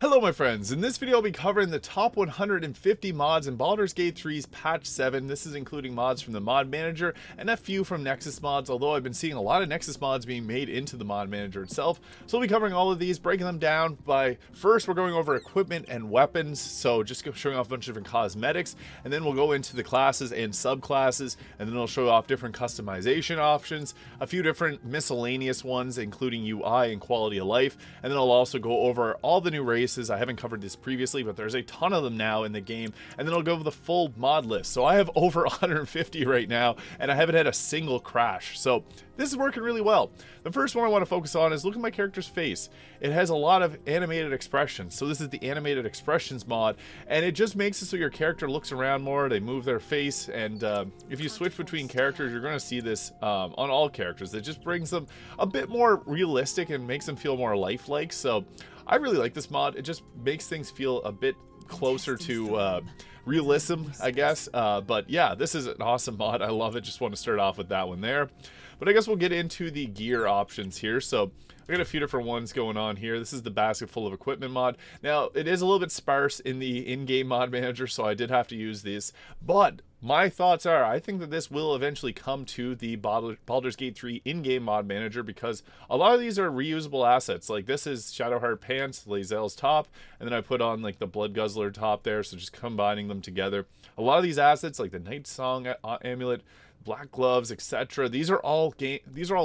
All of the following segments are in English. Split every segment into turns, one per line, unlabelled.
Hello my friends, in this video I'll be covering the top 150 mods in Baldur's Gate 3's patch 7. This is including mods from the mod manager and a few from Nexus mods, although I've been seeing a lot of Nexus mods being made into the mod manager itself. So we'll be covering all of these, breaking them down by, first we're going over equipment and weapons, so just showing off a bunch of different cosmetics, and then we'll go into the classes and subclasses, and then I'll show off different customization options, a few different miscellaneous ones including UI and quality of life, and then I'll also go over all the new races. I haven't covered this previously, but there's a ton of them now in the game, and then I'll go over the full mod list. So I have over 150 right now, and I haven't had a single crash, so this is working really well. The first one I want to focus on is look at my character's face. It has a lot of animated expressions, so this is the animated expressions mod, and it just makes it so your character looks around more, they move their face, and if you switch between characters, you're going to see this on all characters. It just brings them a bit more realistic and makes them feel more lifelike, so I really like this mod. It just makes things feel a bit closer to realism, I guess. But yeah, this is an awesome mod. I love it. Just want to start off with that one there. But I guess we'll get into the gear options here. So I got a few different ones going on here. This is the basket full of equipment mod. Now, it is a little bit sparse in the in-game mod manager, so I did have to use this. But my thoughts are, I think that this will eventually come to the Baldur's Gate 3 in-game mod manager, because a lot of these are reusable assets. Like this is Shadowheart pants, Lae'zel's top, and then I put on like the Blood Guzzler top there, so just combining them together. A lot of these assets, like the Night Song amulet, black gloves, etc. These are all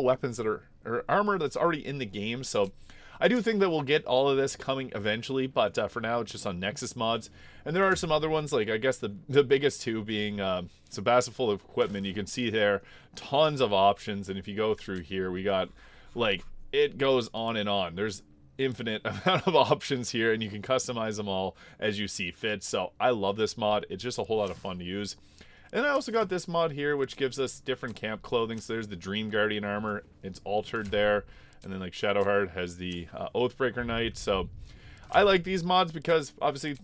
weapons that are or armor that's already in the game. So I do think that we'll get all of this coming eventually, but for now it's just on Nexus mods. And there are some other ones, like I guess the biggest two being it's a basket full of equipment. You can see there tons of options, and if you go through here, we got like it goes on and on. There's infinite amount of options here, and you can customize them all as you see fit. So I love this mod. It's just a whole lot of fun to use. And I also got this mod here, which gives us different camp clothing. So there's the Dream Guardian armor. It's altered there. And then like Shadowheart has the Oathbreaker Knight. So I like these mods because obviously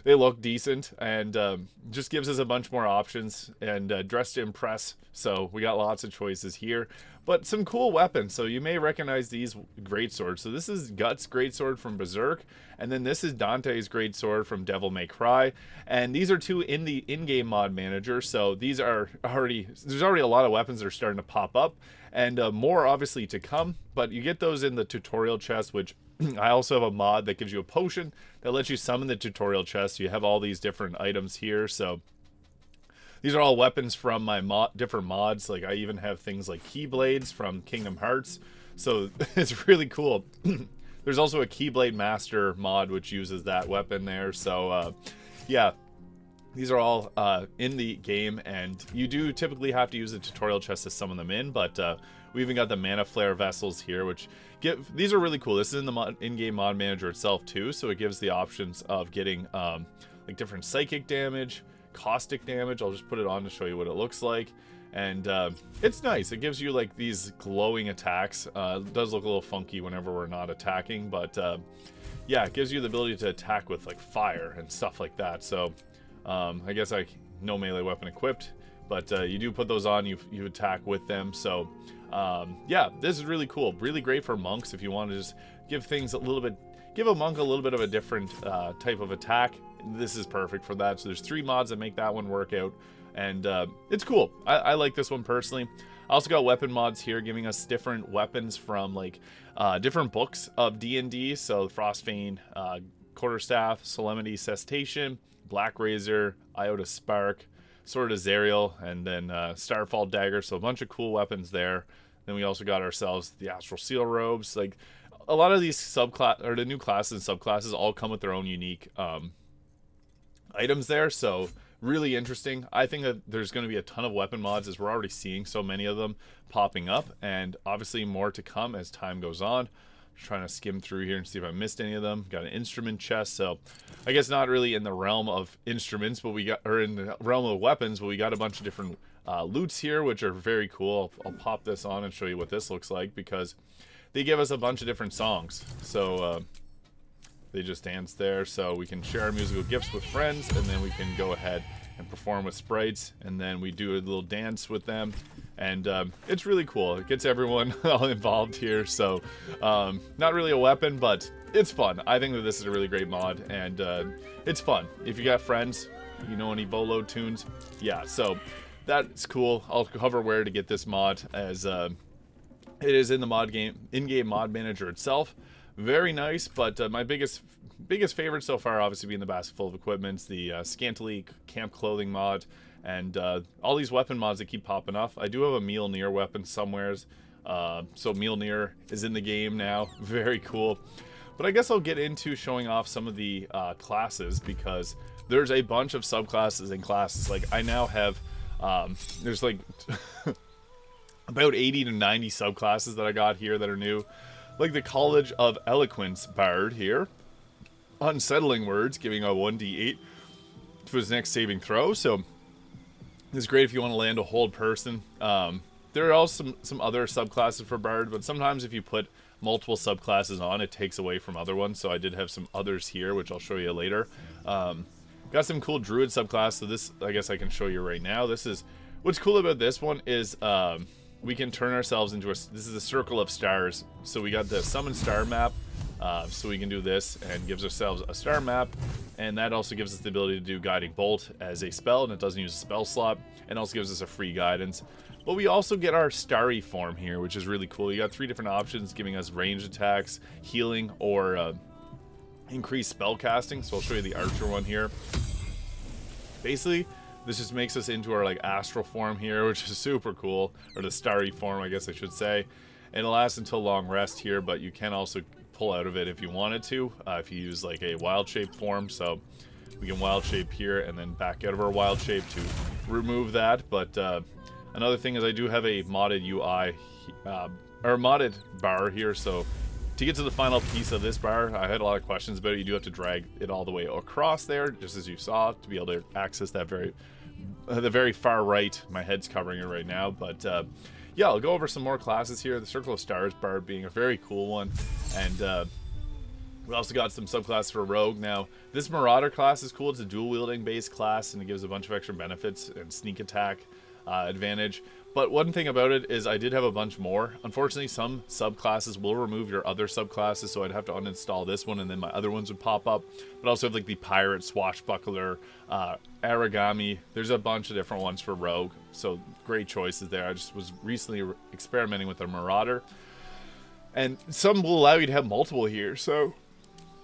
they look decent, and just gives us a bunch more options, and dress to impress. So we got lots of choices here, but some cool weapons. So you may recognize these greatswords. So this is Guts greatsword from Berserk, and then this is Dante's greatsword from Devil May Cry. And these are two in the in-game mod manager. So these are there's already a lot of weapons that are starting to pop up, and more obviously to come. But you get those in the tutorial chest, which I also have a mod that gives you a potion that lets you summon the tutorial chest. So you have all these different items here. So these are all weapons from my different mods. Like I even have things like Keyblades from Kingdom Hearts. So it's really cool. There's also a Keyblade Master mod which uses that weapon there. So yeah, these are all in the game, and you do typically have to use the tutorial chest to summon them in, but we even got the Mana Flare vessels here, which these are really cool. This is in the in-game mod manager itself too, so it gives the options of getting like different psychic damage, caustic damage. I'll just put it on to show you what it looks like, and it's nice. It gives you like these glowing attacks. It does look a little funky whenever we're not attacking, but yeah, it gives you the ability to attack with like fire and stuff like that. So I guess no melee weapon equipped, but you do put those on, you attack with them. So yeah, this is really cool, really great for monks if you want to just give a monk a little bit of a different type of attack. This is perfect for that. So there's 3 mods that make that one work out, and it's cool. I like this one personally. I also got weapon mods here giving us different weapons from like different books of D&D. So Frostbane, Quarterstaff, Solemnity Cestation, Black Razor, Iota Spark, Sword of Zariel, and then Starfall Dagger. So a bunch of cool weapons there. Then we also got ourselves the Astral Seal robes. Like a lot of these subclass or the new classes and subclasses all come with their own unique items there. So really interesting. I think that there's going to be a ton of weapon mods, as we're already seeing so many of them popping up, and obviously more to come as time goes on. Trying to skim through here and see if I missed any of them. Got an instrument chest, so I guess not really in the realm of instruments, but in the realm of weapons, but we got a bunch of different loots here, which are very cool. I'll pop this on and show you what this looks like, because they give us a bunch of different songs. So they just dance there, so we can share our musical gifts with friends, and then we can go ahead and perform with sprites, and then we do a little dance with them, and it's really cool. It gets everyone all involved here. So not really a weapon, but it's fun. I think that this is a really great mod, and it's fun. If you got friends, you know any Volo tunes, yeah, so that's cool. I'll cover where to get this mod, as it is in the mod game, in-game mod manager itself. Very nice, but my biggest favorite so far, obviously, being the basket full of equipments, the scantily camp clothing mod, and all these weapon mods that keep popping up. I do have a Mjolnir weapon somewheres, so Mjolnir is in the game now. Very cool. But I guess I'll get into showing off some of the classes, because there's a bunch of subclasses and classes. Like, I now have, there's like about 80 to 90 subclasses that I got here that are new. Like the College of Eloquence Bard here. Unsettling Words, giving a 1d8 to his next saving throw. So this is great if you want to land a hold person. There are also some other subclasses for Bard, but sometimes if you put multiple subclasses on, it takes away from other ones. So I did have some others here, which I'll show you later. Got some cool Druid subclass, so this, I guess I can show you right now. This is, what's cool about this one is we can turn ourselves into this is a circle of stars. So we got the Summon Star map, so we can do this, and gives ourselves a star map, and that also gives us the ability to do Guiding Bolt as a spell, and it doesn't use a spell slot, and also gives us a free guidance. But we also get our starry form here, which is really cool. You got 3 different options, giving us ranged attacks, healing, or increased spell casting. So I'll show you the archer one here. Basically, this just makes us into our like astral form here, which is super cool, or the starry form, I guess I should say. And it lasts until long rest here, but you can also pull out of it if you wanted to, if you use like a wild shape form. So we can wild shape here and then back out of our wild shape to remove that. But another thing is I do have a modded UI, or modded bar here. So to get to the final piece of this bar, I had a lot of questions about it. You do have to drag it all the way across there, just as you saw, to be able to access that the very far right. My head's covering it right now, but yeah, I'll go over some more classes here. The Circle of Stars bar being a very cool one, and we also got some subclasses for Rogue. Now, this Marauder class is cool. It's a dual wielding based class, and it gives a bunch of extra benefits and sneak attack advantage. But one thing about it is I did have a bunch more. Unfortunately, some subclasses will remove your other subclasses, so I'd have to uninstall this one, and then my other ones would pop up. But I also have like the Pirate, Swashbuckler, Aragami. There's a bunch of different ones for Rogue, so great choices there. I just was recently experimenting with a Marauder, and some will allow you to have multiple here. So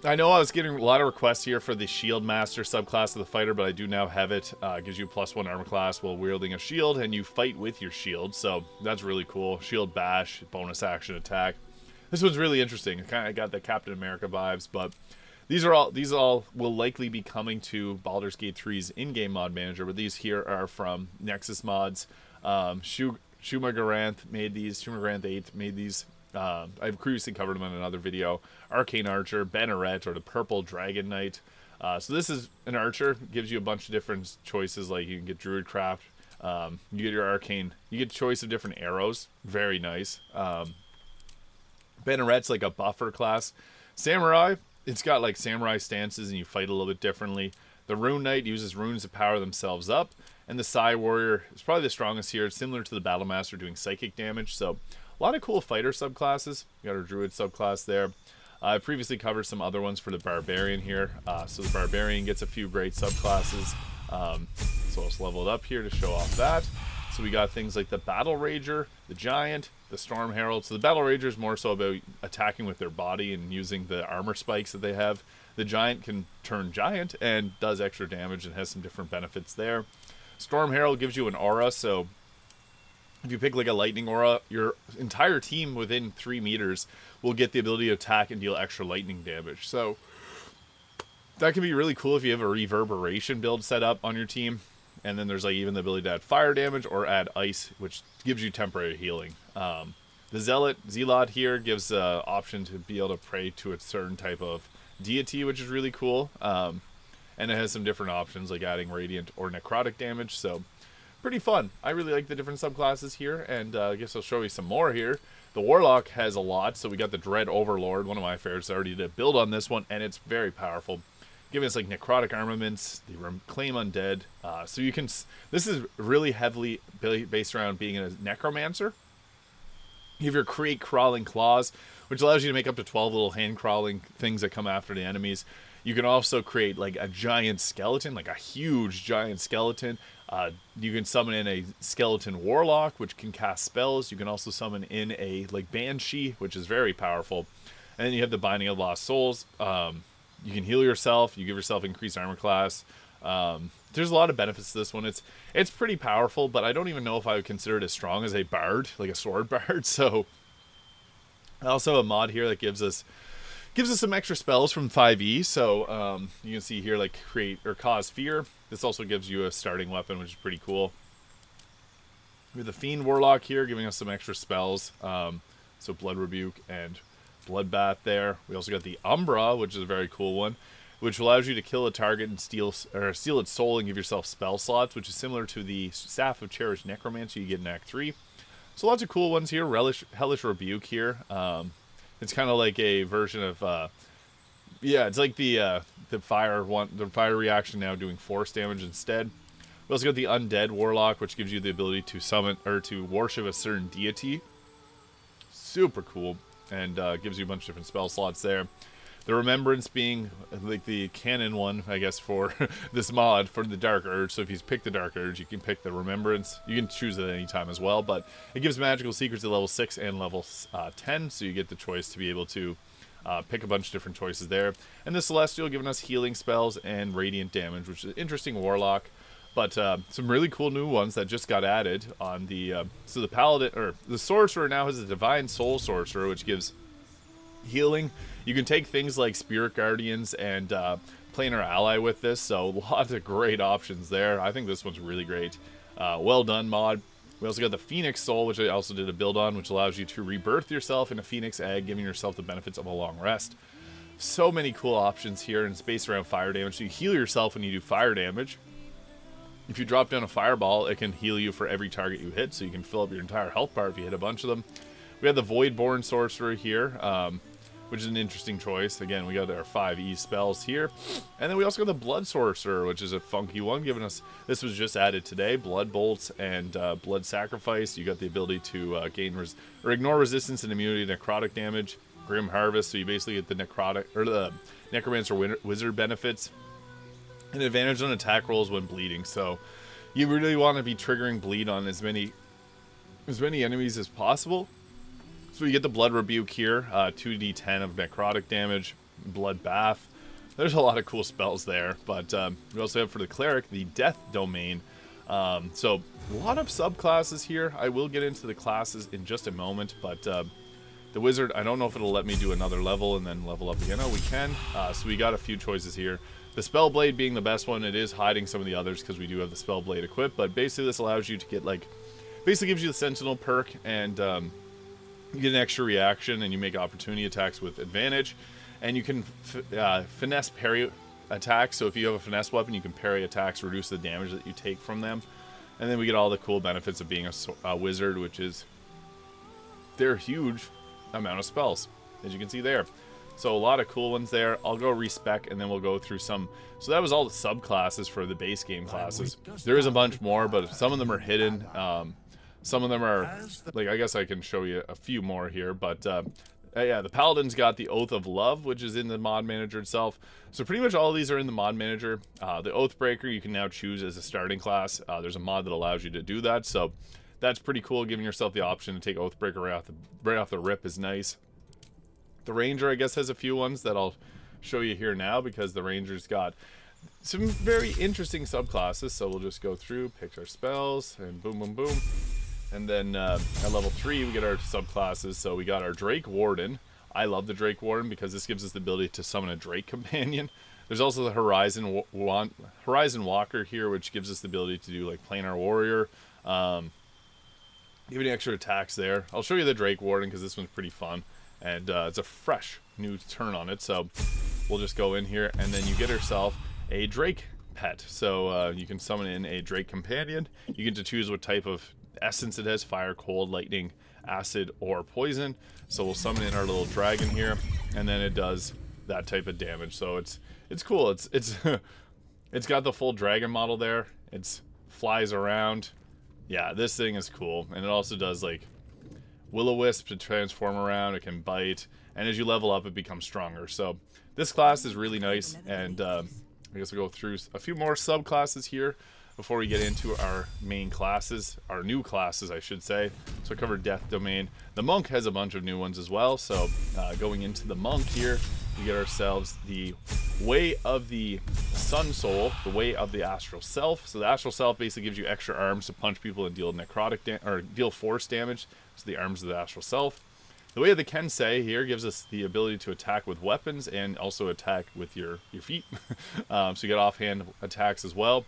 I know I was getting a lot of requests here for the Shield Master subclass of the fighter, but I do now have it. Gives you +1 armor class while wielding a shield, and you fight with your shield, so that's really cool. Shield bash, bonus action attack. This one's really interesting. It kind of got the Captain America vibes, but these all will likely be coming to Baldur's Gate 3's in-game mod manager, but these here are from Nexus mods. Shuma Garanth made these. Shuma Garanth 8 made these. I've previously covered them in another video. Arcane Archer, Banneret, or the Purple Dragon Knight. So this is an archer. Gives you a bunch of different choices, like you can get Druidcraft. You get your Arcane. You get choice of different arrows. Very nice. Banneret's like a buffer class. Samurai, it's got like samurai stances, and you fight a little bit differently. The Rune Knight uses runes to power themselves up. And the Psy Warrior is probably the strongest here. It's similar to the Battle Master, doing psychic damage. So a lot of cool fighter subclasses. We got our Druid subclass there. I previously covered some other ones for the Barbarian here. So the Barbarian gets a few great subclasses. So let's level it up here to show off that. So we got things like the Battle Rager, the Giant, the Storm Herald. So the Battle Rager is more so about attacking with their body and using the armor spikes that they have. The Giant can turn giant and does extra damage and has some different benefits there. Storm Herald gives you an aura, so if you pick like a lightning aura, your entire team within 3 meters will get the ability to attack and deal extra lightning damage. So that can be really cool if you have a reverberation build set up on your team. And then there's like even the ability to add fire damage or add ice, which gives you temporary healing. The Zealot here gives the option to be able to pray to a certain type of deity, which is really cool. And it has some different options like adding radiant or necrotic damage. So pretty fun. I really like the different subclasses here, and I guess I'll show you some more here. The Warlock has a lot, so we got the Dread Overlord, one of my favorites. I already did a build on this one, and it's very powerful, giving us like necrotic armaments, the Reclaim Undead. So you can, this is really heavily based around being a necromancer. You have your Create Crawling Claws, which allows you to make up to 12 little hand-crawling things that come after the enemies. You can also create like a giant skeleton, like a huge giant skeleton. You can summon in a skeleton warlock, which can cast spells. You can also summon in a like banshee, which is very powerful. And then you have the Binding of Lost Souls. You can heal yourself. You give yourself increased armor class. There's a lot of benefits to this one. It's pretty powerful, but I don't even know if I would consider it as strong as a bard, like a sword bard. So also a mod here that gives us some extra spells from 5e. So you can see here, like create or cause fear. This also gives you a starting weapon, which is pretty cool. We have the Fiend Warlock here, giving us some extra spells. So Blood Rebuke and Bloodbath there. We also got the Umbra, which is a very cool one, which allows you to kill a target and steal its soul and give yourself spell slots, which is similar to the Staff of Cherished Necromancy you get in Act 3. So lots of cool ones here. Hellish Rebuke here. It's kind of like a version of, yeah, it's like the fire reaction now doing force damage instead. We also got the Undead Warlock, which gives you the ability to summon or to worship a certain deity. Super cool, and gives you a bunch of different spell slots there. The Remembrance being like the canon one, I guess, for this mod for the Dark Urge. So if you pick the Dark Urge, you can pick the Remembrance. You can choose it at any time as well, but it gives magical secrets at level 6 and level 10, so you get the choice to be able to pick a bunch of different choices there. And the Celestial giving us healing spells and radiant damage, which is an interesting warlock. But some really cool new ones that just got added on the... so the Paladin, or the Sorcerer now has a Divine Soul Sorcerer, which gives healing. You can take things like Spirit Guardians and Planar Ally with this, so lots of great options there. I think this one's really great. Well done, mod. We also got the Phoenix Soul, which I also did a build on, which allows you to rebirth yourself in a Phoenix Egg, giving yourself the benefits of a long rest. So many cool options here, and it's based around fire damage. So you heal yourself when you do fire damage. If you drop down a fireball, it can heal you for every target you hit, so you can fill up your entire health bar if you hit a bunch of them. We have the Voidborn Sorcerer here, which is an interesting choice. Again, we got our 5e spells here. And then we also got the Blood Sorcerer, which is a funky one, giving us... This was just added today. Blood Bolts and Blood Sacrifice. You got the ability to ignore resistance and immunity to necrotic damage. Grim Harvest, so you basically get the the Necromancer Wizard benefits. An advantage on attack rolls when bleeding. So you really want to be triggering bleed on as many enemies as possible. So you get the Blood Rebuke here, 2d10 of necrotic damage, Blood Bath. There's a lot of cool spells there, but we also have for the Cleric, the Death Domain. So a lot of subclasses here. I will get into the classes in just a moment, but the Wizard, I don't know if it'll let me do another level and then level up again. Oh, we can. So we got a few choices here. The Spellblade being the best one. It is hiding some of the others because we do have the Spellblade equipped, but basically this allows you to get like, basically gives you the Sentinel perk, and you get an extra reaction, and you make opportunity attacks with advantage, and you can finesse parry attacks. So if you have a finesse weapon, you can parry attacks, reduce the damage that you take from them. And then we get all the cool benefits of being a wizard, which is their huge amount of spells, as you can see there. So a lot of cool ones there. I'll go respec, and then we'll go through some. So that was all the subclasses for the base game classes. There is a bunch more, but some of them are hidden. Some of them are, like, I guess I can show you a few more here, but yeah, the Paladin's got the Oath of Love, which is in the mod manager itself. So pretty much all of these are in the mod manager. The Oathbreaker you can now choose as a starting class. There's a mod that allows you to do that, so that's pretty cool. Giving yourself the option to take Oathbreaker right off the rip is nice. The Ranger, I guess, has a few ones that I'll show you here now, because the Ranger's got some very interesting subclasses. So we'll just go through, pick our spells, and boom, boom, boom. And then at level 3, we get our subclasses. So we got our Drake Warden. I love the Drake Warden because this gives us the ability to summon a Drake Companion. There's also the Horizon Walker here, which gives us the ability to do like Planar Warrior. Even extra attacks there. I'll show you the Drake Warden because this one's pretty fun. And it's a fresh new turn on it. So we'll just go in here, and then you get yourself a Drake pet. So you can summon in a Drake Companion. You get to choose what type of essence it has: fire, cold, lightning, acid, or poison. So we'll summon in our little dragon here, and then it does that type of damage. So it's cool. It's it's got the full dragon model there. It's flies around. Yeah, this thing is cool, and it also does like Will-O-Wisp to transform around, it can bite, and as you level up, it becomes stronger. So this class is really nice, and I guess we'll go through a few more subclasses here before we get into our main classes, our new classes, I should say. So I covered Death Domain. The Monk has a bunch of new ones as well, so going into the Monk here, we get ourselves the Way of the Sun Soul, the Way of the Astral Self. So the Astral Self basically gives you extra arms to punch people and deal necrotic or deal force damage. So the arms of the Astral Self. The Way of the Kensei here gives us the ability to attack with weapons and also attack with your feet. So you get offhand attacks as well.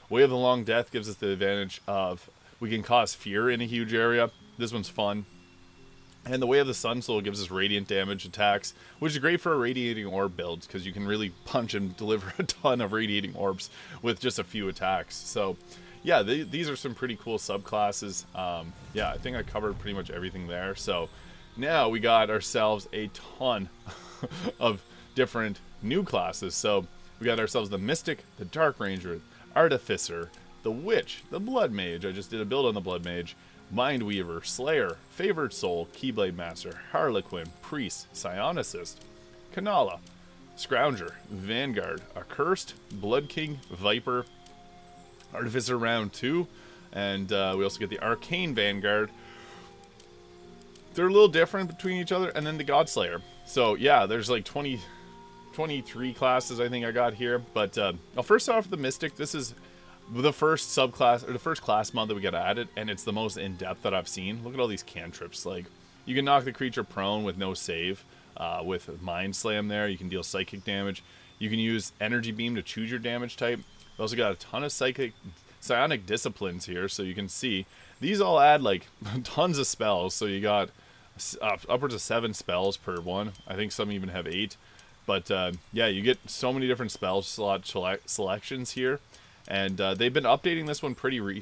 Way of the Long Death gives us the advantage of we can cause fear in a huge area. This one's fun. And the Way of the Sun Soul gives us radiant damage attacks, which is great for radiating orb builds because you can really punch and deliver a ton of radiating orbs with just a few attacks. So yeah, these are some pretty cool subclasses. Yeah, I think I covered pretty much everything there. So now we got ourselves a ton of different new classes. So we got ourselves the Mystic, the Dark Ranger, Artificer, the Witch, the Blood Mage. I just did a build on the Blood Mage. Mindweaver, Slayer, Favored Soul, Keyblade Master, Harlequin, Priest, Psionicist, Kanala, Scrounger, Vanguard, Accursed, Blood King, Viper, Artificer round 2, and we also get the Arcane Vanguard. They're a little different between each other, and then the Godslayer. So yeah, there's like 23 classes I think I got here, but I'll first start off with the Mystic. This is the first subclass, or the first class mod that we got added, and it's the most in-depth that I've seen. Look at all these cantrips. Like, you can knock the creature prone with no save, with Mind Slam there. You can deal psychic damage. You can use Energy Beam to choose your damage type. We also got a ton of psionic disciplines here, so you can see these all add like tons of spells. So you got upwards of 7 spells per one. I think some even have 8. But yeah, you get so many different spell slot selections here. And they've been updating this one pretty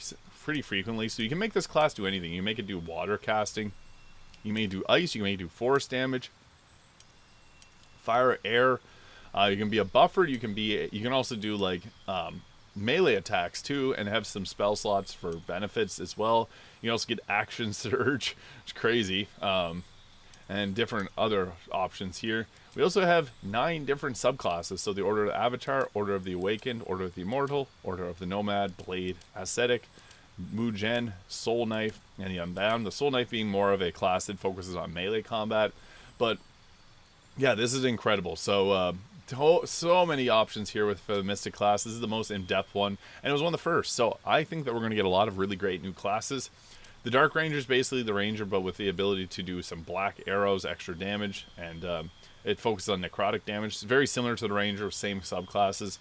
frequently, so you can make this class do anything. You can make it do water casting, you may do ice, you may do force damage, fire, air. You can be a buffer. You can also do like melee attacks too, and have some spell slots for benefits as well. You can also get action surge, which is crazy, and different other options here. We also have 9 different subclasses. So the Order of the Avatar, Order of the Awakened, Order of the Immortal, Order of the Nomad, Blade, Ascetic, Mugen, Soul Knife, and the Unbound. The Soul Knife being more of a class that focuses on melee combat. But yeah, this is incredible. So so many options here for the Mystic class. This is the most in-depth one, and it was one of the first. So I think that we're going to get a lot of really great new classes. The Dark Ranger is basically the Ranger, but with the ability to do some black arrows, extra damage, and it focuses on necrotic damage. It's very similar to the Ranger, same subclasses.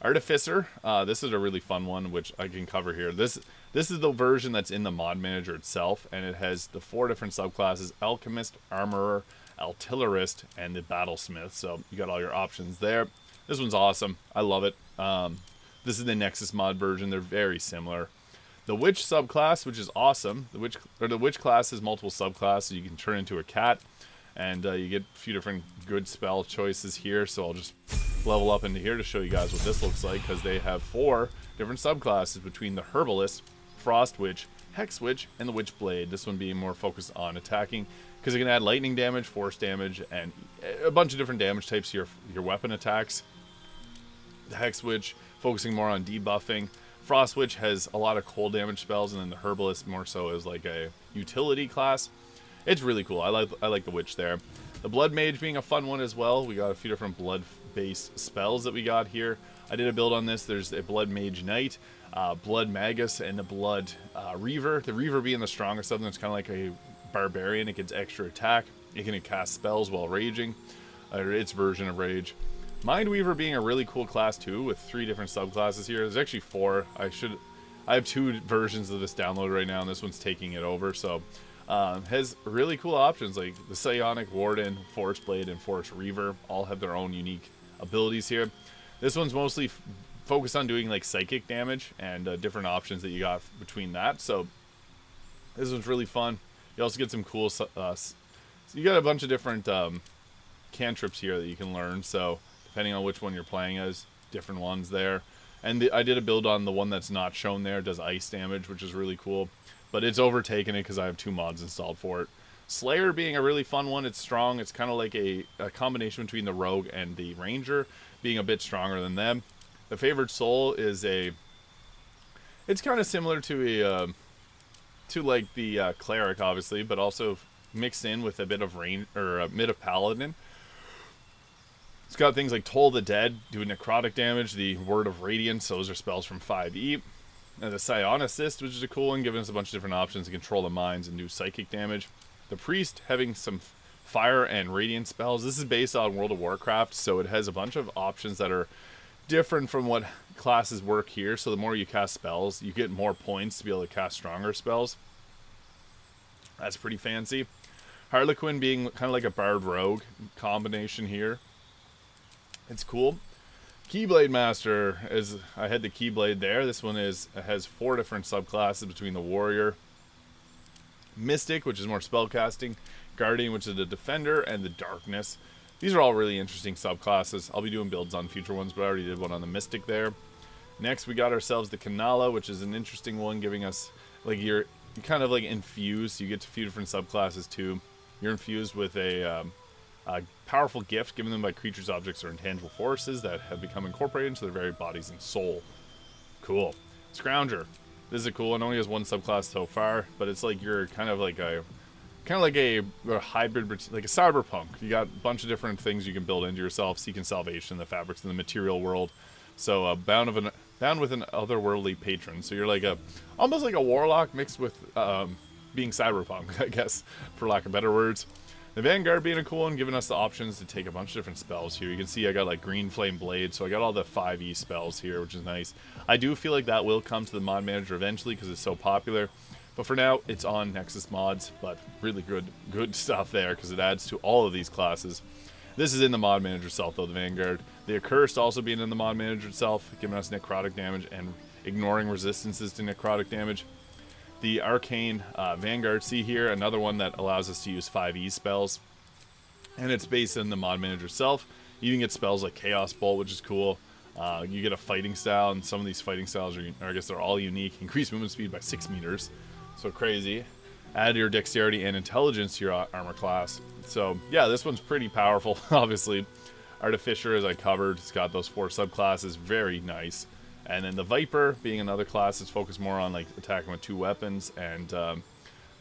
Artificer, this is a really fun one, which I can cover here. This is the version that's in the mod manager itself, and it has the 4 different subclasses: Alchemist, Armorer, Artillerist, and the Battlesmith. So you got all your options there. This one's awesome. I love it. This is the Nexus mod version. They're very similar. The Witch subclass, which is awesome. The Witch class has multiple subclasses. You can turn into a cat, and you get a few different good spell choices here. So I'll just level up into here to show you guys what this looks like, because they have 4 different subclasses between the Herbalist, Frost Witch, Hex Witch, and the Witch Blade. This one being more focused on attacking, because it can add lightning damage, force damage, and a bunch of different damage types to your weapon attacks. The Hex Witch focusing more on debuffing. Frost Witch has a lot of cold damage spells, and then the Herbalist more so as like a utility class. It's really cool. I like the Witch there. The Blood Mage being a fun one as well. We got a few different blood-based spells that we got here. I did a build on this. There's a Blood Mage Knight, Blood Magus, and the Blood Reaver. The Reaver being the strongest of them. It's kind of like a Barbarian. It gets extra attack. It can cast spells while raging, or its version of rage. Mindweaver being a really cool class too, with 3 different subclasses here. There's actually 4. I have 2 versions of this downloaded right now, and this one's taking it over. So has really cool options like the Psionic Warden, Force Blade, and Force Reaver. All have their own unique abilities here. This one's mostly focused on doing like psychic damage and different options that you got between that. So this one's really fun. You also get some cool. So you got a bunch of different cantrips here that you can learn. So depending on which one you're playing as, different ones there. And I did a build on the one that's not shown there. It does ice damage, which is really cool. But it's overtaken it because I have 2 mods installed for it. Slayer being a really fun one. It's strong. It's kind of like a combination between the Rogue and the Ranger, being a bit stronger than them. The Favored Soul is it's kind of similar to like the Cleric, obviously, but also mixed in with a bit of range, or a bit of Paladin. It's got things like Toll the Dead, doing necrotic damage, the Word of Radiance, those are spells from 5e. And the Psionicist, which is a cool one, giving us a bunch of different options to control the mines and do psychic damage. The Priest, having some fire and radiant spells. This is based on World of Warcraft, so it has a bunch of options that are different from what classes work here. So the more you cast spells, you get more points to be able to cast stronger spells. That's pretty fancy. Harlequin being kind of like a Bard Rogue combination here. It's cool. Keyblade Master, is I had the Keyblade there. This one has 4 different subclasses between the Warrior, Mystic, which is more spellcasting, Guardian, which is the Defender, and the Darkness. These are all really interesting subclasses. I'll be doing builds on future ones, but I already did one on the Mystic there. Next, we got ourselves the Kanala, which is an interesting one, giving us, like, you're kind of like infused. You get to a few different subclasses too. You're infused with a powerful gift given them by creatures, objects, or intangible forces that have become incorporated into their very bodies and soul. Cool. Scrounger. This is a cool one. Only has one subclass so far, but it's like you're kind of like a hybrid, like a cyberpunk. You got a bunch of different things you can build into yourself, seeking salvation, the fabrics in the material world. So bound with an otherworldly patron. So you're like almost like a warlock mixed with being cyberpunk, I guess, for lack of better words. The Vanguard being a cool one, giving us the options to take a bunch of different spells here. You can see I got like Green Flame Blade, so I got all the 5e spells here, which is nice. I do feel like that will come to the mod manager eventually because it's so popular. But for now, it's on Nexus mods, but really good stuff there because it adds to all of these classes. This is in the mod manager itself, though, the Vanguard. The Accursed also being in the mod manager itself, giving us necrotic damage and ignoring resistances to necrotic damage. The Arcane Vanguard, see here, another one that allows us to use 5e spells. And it's based in the mod manager itself. You can get spells like Chaos Bolt, which is cool. You get a fighting style, and some of these fighting styles are, I guess they're all unique. Increase movement speed by 6 meters. So crazy. Add your dexterity and intelligence to your armor class. So yeah, this one's pretty powerful, obviously. Artificer, as I covered, it's got those 4 subclasses, very nice. And then the Viper, being another class that's focused more on like attacking with 2 weapons, and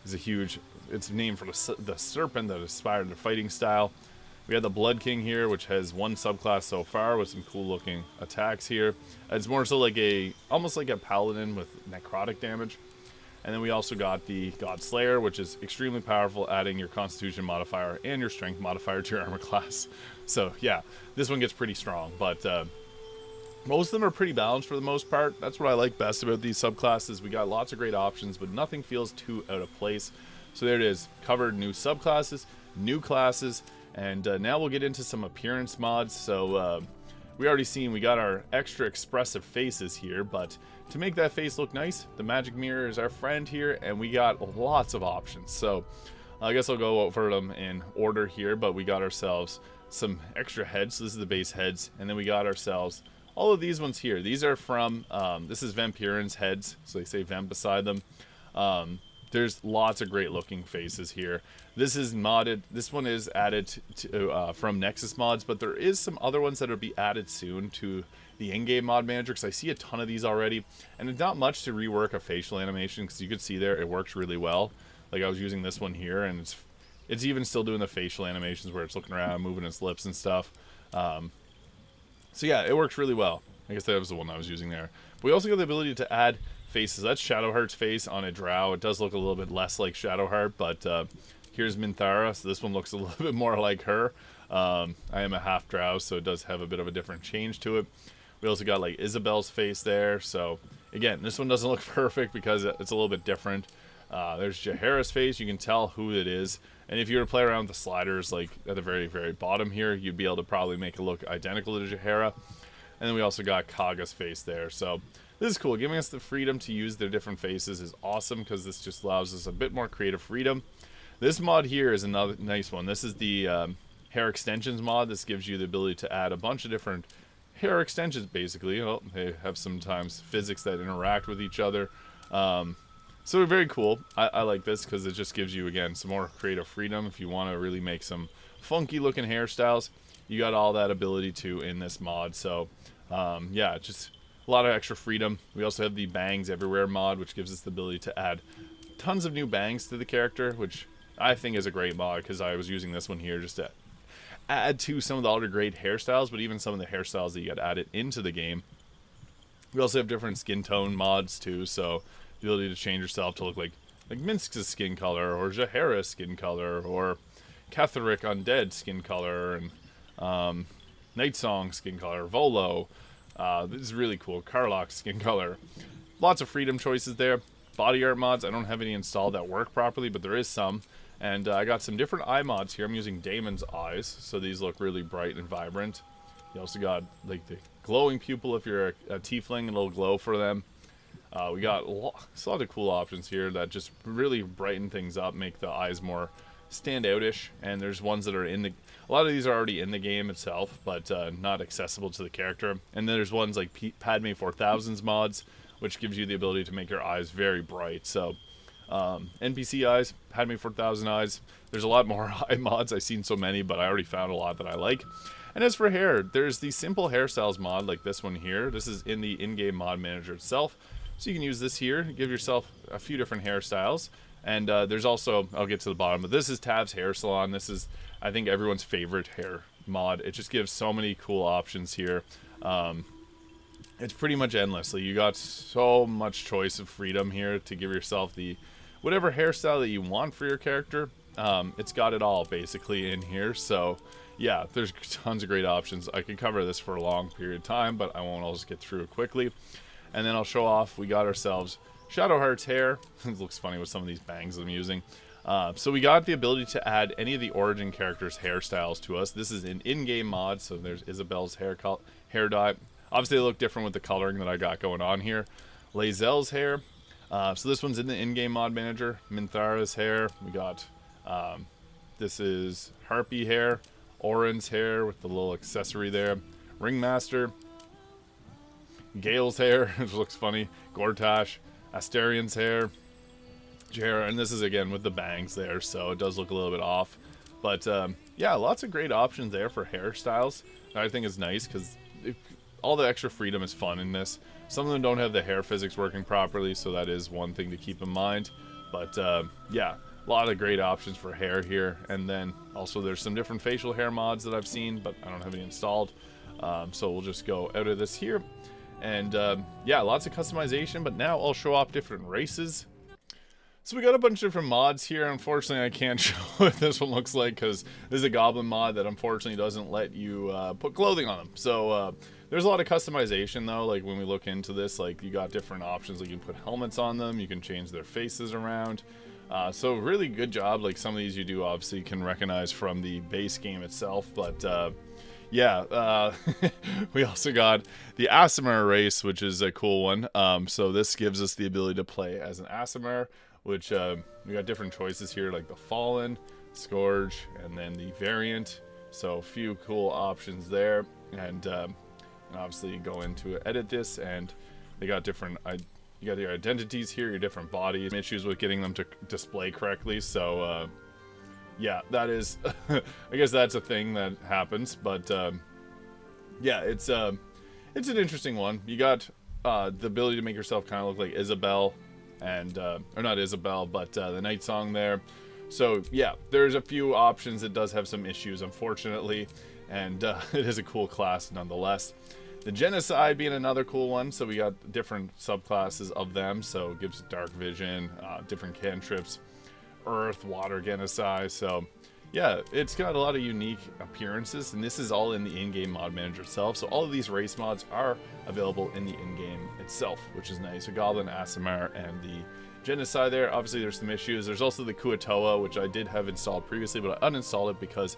is a huge, it's named for the serpent that inspired the fighting style. We have the Blood King here, which has 1 subclass so far with some cool looking attacks here. It's more so like almost like a paladin with necrotic damage. And then we also got the God Slayer, which is extremely powerful, adding your Constitution modifier and your Strength modifier to your armor class. So yeah, this one gets pretty strong, but most of them are pretty balanced for the most part. That's what I like best about these subclasses. We got lots of great options, but nothing feels too out of place. So there it is, covered new subclasses, new classes, and now we'll get into some appearance mods. So we already seen we got our extra expressive faces here, but to make that face look nice, the magic mirror is our friend here, and we got lots of options. So I guess I'll go over them in order here, but we got ourselves some extra heads. So this is the base heads, and then we got ourselves all of these ones here. These are from, this is Vampirin's heads, so they say Vamp beside them. There's lots of great looking faces here. This is modded, this one is added to, from Nexus mods, but there is some other ones that will be added soon to the in-game mod manager, because I see a ton of these already, and it's not much to rework a facial animation, because you could see there, it works really well. Like I was using this one here, and it's even still doing the facial animations where it's looking around, moving its lips and stuff. So yeah, it works really well. I guess that was the one I was using there. But we also got the ability to add faces. That's Shadowheart's face on a drow. It does look a little bit less like Shadowheart, but here's Minthara, so this one looks a little bit more like her. I am a half drow, so it does have a bit of a different change to it. We also got like Isabel's face there, so again, this one doesn't look perfect because it's a little bit different. There's Jaheira's face, you can tell who it is. And if you were to play around with the sliders, like at the very, very bottom here, you'd be able to probably make it look identical to Jaheira. And then we also got Kaga's face there. So this is cool. Giving us the freedom to use their different faces is awesome, because this just allows us a bit more creative freedom. This mod here is another nice one. This is the hair extensions mod. This gives you the ability to add a bunch of different hair extensions, basically. Well, they have sometimes physics that interact with each other. So very cool. I like this because it just gives you, again, some more creative freedom. If you want to really make some funky looking hairstyles, you got all that ability to in this mod. So yeah, just a lot of extra freedom. We also have the bangs everywhere mod, which gives us the ability to add tons of new bangs to the character, which I think is a great mod because I was using this one here just to add to some of the other great hairstyles, but even some of the hairstyles that you got added into the game. We also have different skin tone mods too, so the ability to change yourself to look like Minsk's skin color, or Jahara's skin color, or Catherick Undead skin color, and Nightsong skin color, Volo. This is really cool. Karlach skin color. Lots of freedom choices there. Body art mods, I don't have any installed that work properly, but there is some. And I got some different eye mods here. I'm using Damon's eyes, so these look really bright and vibrant. You also got like the glowing pupil if you're a tiefling, a little glow for them. We got a lot of cool options here that just really brighten things up, make the eyes more standoutish. And there's ones that are in the... A lot of these are already in the game itself, but not accessible to the character. And then there's ones like Padme 4000's mods, which gives you the ability to make your eyes very bright. So NPC eyes, Padme 4000 eyes. There's a lot more eye mods. I've seen so many, but I already found a lot that I like. And as for hair, there's the simple hairstyles mod like this one here. This is in the in-game mod manager itself. So you can use this here, give yourself a few different hairstyles. And there's also, I'll get to the bottom, but this is Tav's Hair Salon. This is, I think, everyone's favorite hair mod. It just gives so many cool options here. It's pretty much endless. You got so much choice of freedom here to give yourself the whatever hairstyle that you want for your character. It's got it all basically in here. So yeah, there's tons of great options. I could cover this for a long period of time, but I won't. I'll just get through it quickly. And then I'll show off, we got ourselves Shadowheart's hair. It looks funny with some of these bangs I'm using. So we got the ability to add any of the origin characters' hairstyles to us. This is an in-game mod, so there's Isabel's hair dye. Obviously they look different with the coloring that I got going on here. Lae'zel's hair. So this one's in the in-game mod manager. Minthara's hair. We got, this is Harpy hair. Orin's hair with the little accessory there. Ringmaster. Gale's hair, which looks funny. Gortash. Asterian's hair. Jahara, and this is again with the bangs there, so it does look a little bit off. But yeah, lots of great options there for hairstyles. I think is nice because all the extra freedom is fun in this. Some of them don't have the hair physics working properly, so that is one thing to keep in mind. But yeah, a lot of great options for hair here. And then also there's some different facial hair mods that I've seen, but I don't have any installed. So we'll just go out of this here. And yeah, lots of customization, but now I'll show off different races. So we got a bunch of different mods here. Unfortunately, I can't show what this one looks like because this is a goblin mod that unfortunately doesn't let you put clothing on them. So there's a lot of customization though. Like when we look into this, like you got different options. Like you can put helmets on them, you can change their faces around. So really good job. Like some of these you do obviously can recognize from the base game itself, but yeah, we also got the Aasimar race, which is a cool one. So this gives us the ability to play as an Aasimar, which we got different choices here, like the Fallen, Scourge, and then the Variant. So a few cool options there. And obviously you go into edit this, and they got different... You got your identities here, your different bodies, issues with getting them to display correctly. So yeah, that is, I guess that's a thing that happens, but yeah, it's an interesting one. You got the ability to make yourself kind of look like Isabel, and or not Isabel, but the Night Song there. So yeah, there's a few options. It does have some issues, unfortunately, and it is a cool class nonetheless. The Genocide being another cool one, so we got different subclasses of them, so it gives dark vision, different cantrips, earth, water, genocide. So yeah, it's got a lot of unique appearances, and this is all in the in-game mod manager itself. So all of these race mods are available in the in-game itself, which is nice. So Goblin, Aasimar, and the Genocide there. Obviously there's some issues. There's also the Kuatoa, which I did have installed previously, but I uninstalled it because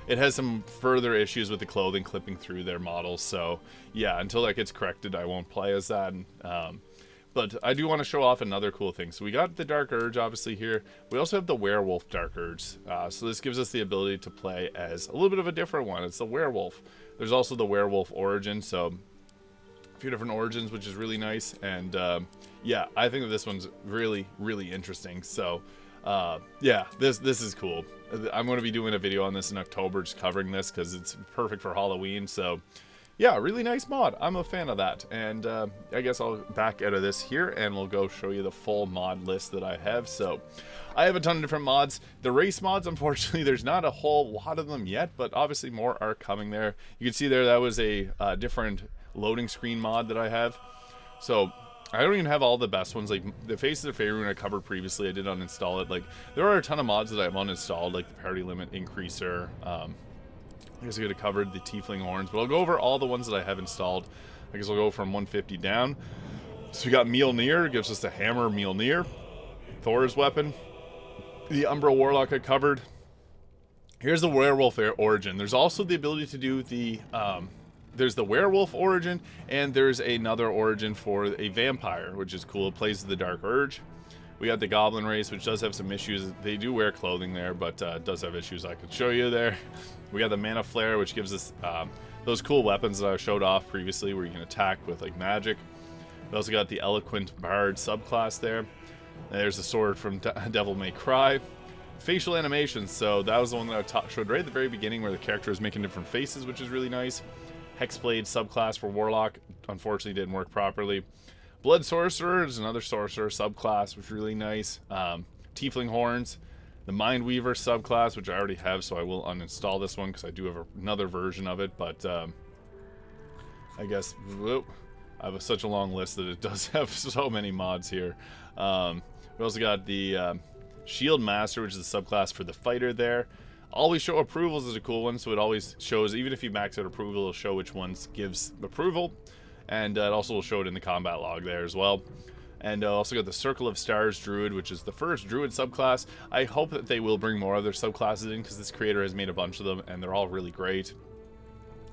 it has some further issues with the clothing clipping through their models. So yeah, until that gets corrected, I won't play as that. But I do want to show off another cool thing. So we got the Dark Urge obviously here. We also have the Werewolf Dark Urge. So this gives us the ability to play as a little bit of a different one. It's the Werewolf. There's also the Werewolf Origin. So few different origins, which is really nice. And yeah, I think that this one's really, really interesting. So yeah, this is cool. I'm going to be doing a video on this in October, just covering this because it's perfect for Halloween. So yeah, really nice mod. I'm a fan of that. And I guess I'll back out of this here and we'll go show you the full mod list that I have. So I have a ton of different mods. The race mods, unfortunately, there's not a whole lot of them yet, but obviously more are coming there. You can see there, that was a different loading screen mod that I have. So I don't even have all the best ones. Like the Faces of Faerun I covered previously, I did uninstall it. Like there are a ton of mods that I've uninstalled, like the parity limit increaser. I guess I could have covered the Tiefling horns, but I'll go over all the ones that I have installed. I guess I'll go from 150 down. So we got Mjolnir, gives us the hammer Mjolnir. Thor's weapon. The Umbra Warlock I covered. Here's the Werewolf origin. There's also the ability to do the there's the Werewolf origin, and there's another origin for a Vampire, which is cool. It plays the Dark Urge. We got the Goblin race, which does have some issues. They do wear clothing there, but does have issues I could show you there. We got the Mana Flare, which gives us those cool weapons that I showed off previously, where you can attack with like magic. We also got the Eloquent Bard subclass there. And there's the sword from Devil May Cry. Facial animations, so that was the one that I showed right at the very beginning, where the character is making different faces, which is really nice. Hexblade subclass for Warlock, unfortunately didn't work properly. Blood Sorcerer is another sorcerer subclass, which is really nice. Tiefling horns, the Mind Weaver subclass, which I already have, so I will uninstall this one because I do have another version of it. But I guess whoop, I have such a long list that it does have so many mods here. We also got the Shield Master, which is the subclass for the fighter there. Always show approvals is a cool one, so it always shows, even if you max out approval, it'll show which ones gives approval. And it also will show it in the combat log there as well. And also got the Circle of Stars Druid, which is the first Druid subclass. I hope that they will bring more other subclasses in, because this creator has made a bunch of them, and they're all really great.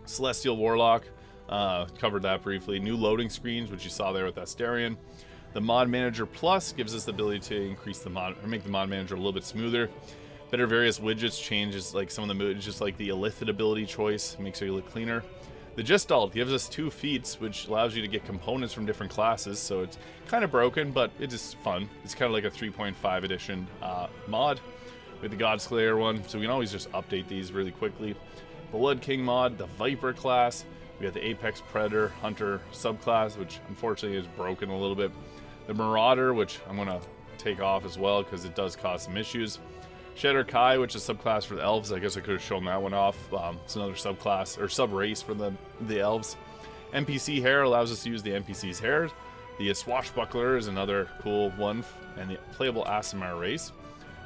Celestial Warlock, covered that briefly. New loading screens, which you saw there with Astarion. The Mod Manager Plus gives us the ability to increase the mod, or make the Mod Manager a little bit smoother. Better various widgets, changes like some of the moods, just like the Illithid ability choice, makes it look cleaner. The Gestalt gives us 2 feats, which allows you to get components from different classes, so it's kind of broken, but it is fun. It's kind of like a 3.5 edition mod with the Godslayer one, so we can always just update these really quickly. Blood King mod, the Viper class, we got the Apex Predator Hunter subclass, which unfortunately is broken a little bit. The Marauder, which I'm going to take off as well because it does cause some issues. Shedder Kai, which is a subclass for the elves. I guess I could have shown that one off. It's another subclass, or sub-race for the elves. NPC Hair allows us to use the NPC's hair. The Swashbuckler is another cool one, and the playable Aasimar race.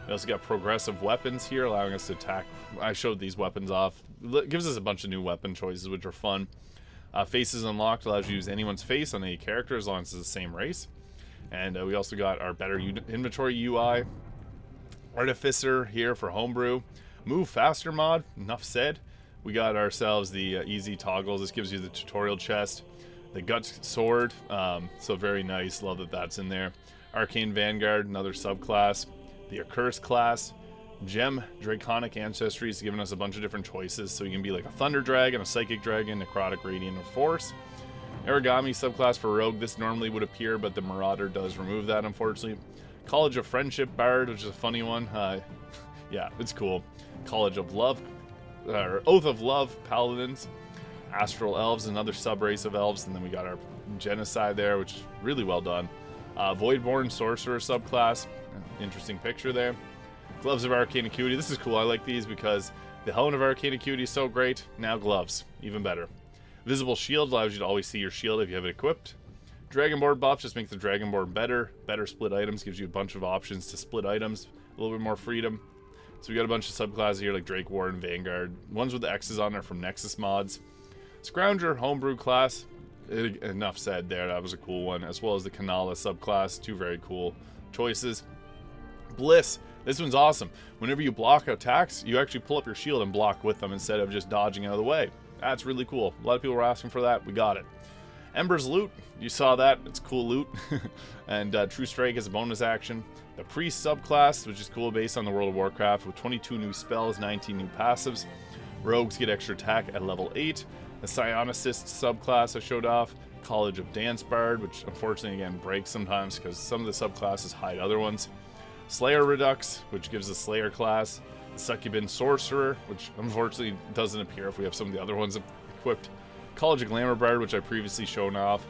We also got progressive weapons here, allowing us to attack. I showed these weapons off. It gives us a bunch of new weapon choices, which are fun. Faces Unlocked allows you to use anyone's face on any character as long as it's the same race. And we also got our better inventory UI. Artificer here for homebrew. Move faster mod, enough said. We got ourselves the easy toggles. This gives you the tutorial chest. The Guts sword, so very nice. Love that that's in there. Arcane Vanguard, another subclass. The Accursed class. Gem Draconic Ancestry is giving us a bunch of different choices, so you can be like a Thunder Dragon, a Psychic Dragon, Necrotic Radiant, or Force. Origami subclass for Rogue. This normally would appear, but the Marauder does remove that, unfortunately. College of Friendship Bard, which is a funny one. Yeah, it's cool. College of Love, or Oath of Love Paladins. Astral Elves, another sub-race of elves. And then we got our Genocide there, which is really well done. Voidborn Sorcerer subclass. Interesting picture there. Gloves of Arcane Acuity. This is cool. I like these because the Helmet of Arcane Acuity is so great. Now gloves, even better. Visible Shield allows you to always see your shield if you have it equipped. Dragonborn buff just makes the Dragonborn better. Better split items, gives you a bunch of options to split items. A little bit more freedom. So we got a bunch of subclasses here like Drake War and Vanguard. Ones with the X's on are from Nexus mods. Scrounger Homebrew class. Enough said there, that was a cool one. As well as the Kanala subclass. 2 very cool choices. Bliss. This one's awesome. Whenever you block attacks, you actually pull up your shield and block with them instead of just dodging out of the way. That's really cool. A lot of people were asking for that. We got it. Ember's Loot, you saw that, it's cool loot. And True Strike is a bonus action. The Priest subclass, which is cool based on the World of Warcraft, with 22 new spells, 19 new passives. Rogues get extra attack at level 8. The Psionicist subclass I showed off. College of Dance Bard, which unfortunately again breaks sometimes because some of the subclasses hide other ones. Slayer Redux, which gives the Slayer class. The Succubin Sorcerer, which unfortunately doesn't appear if we have some of the other ones equipped. College of Glamour Bard, which I previously shown off.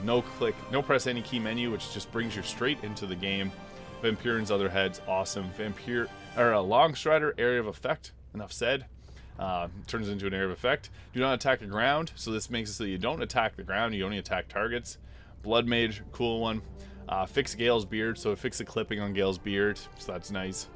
No click, no press any key menu, which just brings you straight into the game. Vampirion's Other Heads, awesome. Long Strider, Area of Effect, enough said. Turns into an area of effect. Do not attack the ground, so this makes it so you don't attack the ground, you only attack targets. Blood Mage, cool one. Fix Gale's Beard, so fix the clipping on Gale's beard, so that's nice.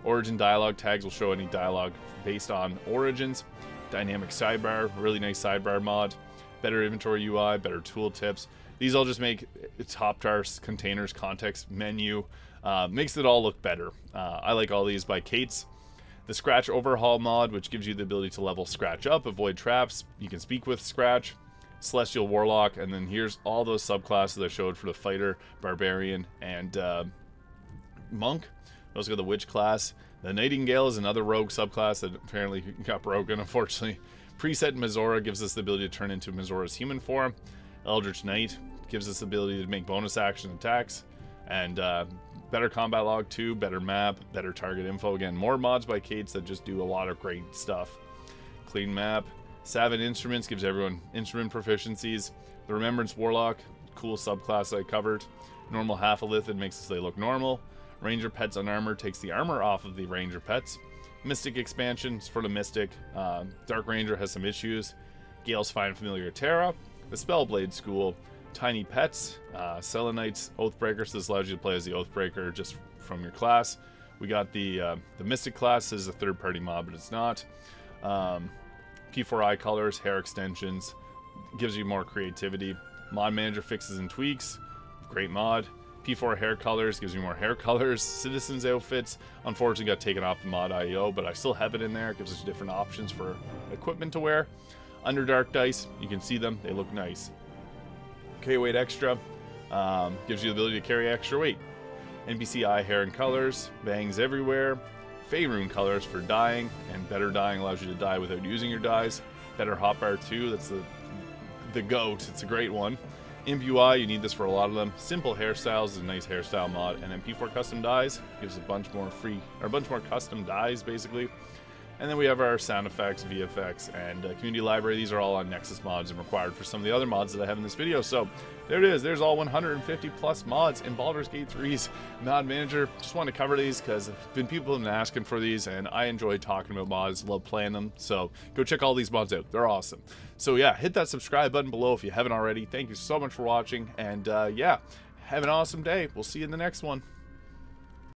Origin dialogue tags will show any dialogue based on origins. Dynamic sidebar, really nice sidebar mod. Better inventory UI, better tooltips. These all just make top tars, containers, context, menu, makes it all look better. I like all these by Kate's. The Scratch Overhaul mod, which gives you the ability to level Scratch up, avoid traps. You can speak with Scratch. Celestial Warlock, and then here's all those subclasses I showed for the Fighter, Barbarian, and Monk. Those are the Witch class. The Nightingale is another rogue subclass that apparently got broken, unfortunately. Preset Mizora gives us the ability to turn into Mizora's human form. Eldritch Knight gives us the ability to make bonus action attacks. And better combat log 2, better map, better target info. Again, more mods by Kates that just do a lot of great stuff. Clean map. Savin Instruments gives everyone instrument proficiencies. The Remembrance Warlock, cool subclass I covered. Normal Half-a-Lithid makes it so they look normal. Ranger Pets Unarmored takes the armor off of the Ranger Pets. Mystic expansions for the Mystic. Dark Ranger has some issues. Gale's Fine Familiar Terra. The Spellblade School. Tiny Pets. Selenites Oathbreaker, so this allows you to play as the Oathbreaker just from your class. We got the Mystic class is a third-party mod, but it's not. P4I colors, hair extensions, gives you more creativity. Mod Manager fixes and tweaks, great mod. P4 hair colors gives you more hair colors. Citizens outfits, unfortunately got taken off the mod IO, but I still have it in there. It gives us different options for equipment to wear. Underdark dice, you can see them, they look nice. K-Weight extra, gives you the ability to carry extra weight. NPC eye, hair, and colors, bangs everywhere. Faerun colors for dying, and better dying allows you to die without using your dies. Better hotbar 2, that's the GOAT, it's a great one. Imp UI, you need this for a lot of them. Simple hairstyles is a nice hairstyle mod, and then P4 custom dies gives a bunch more custom dies basically. And then we have our sound effects, VFX, and community library. These are all on Nexus mods and required for some of the other mods that I have in this video. So there it is. There's all 150 plus mods in Baldur's Gate 3's mod manager. Just wanted to cover these because people have been asking for these, and I enjoy talking about mods, love playing them. So go check all these mods out. They're awesome. So yeah, hit that subscribe button below if you haven't already. Thank you so much for watching, and yeah, have an awesome day. We'll see you in the next one.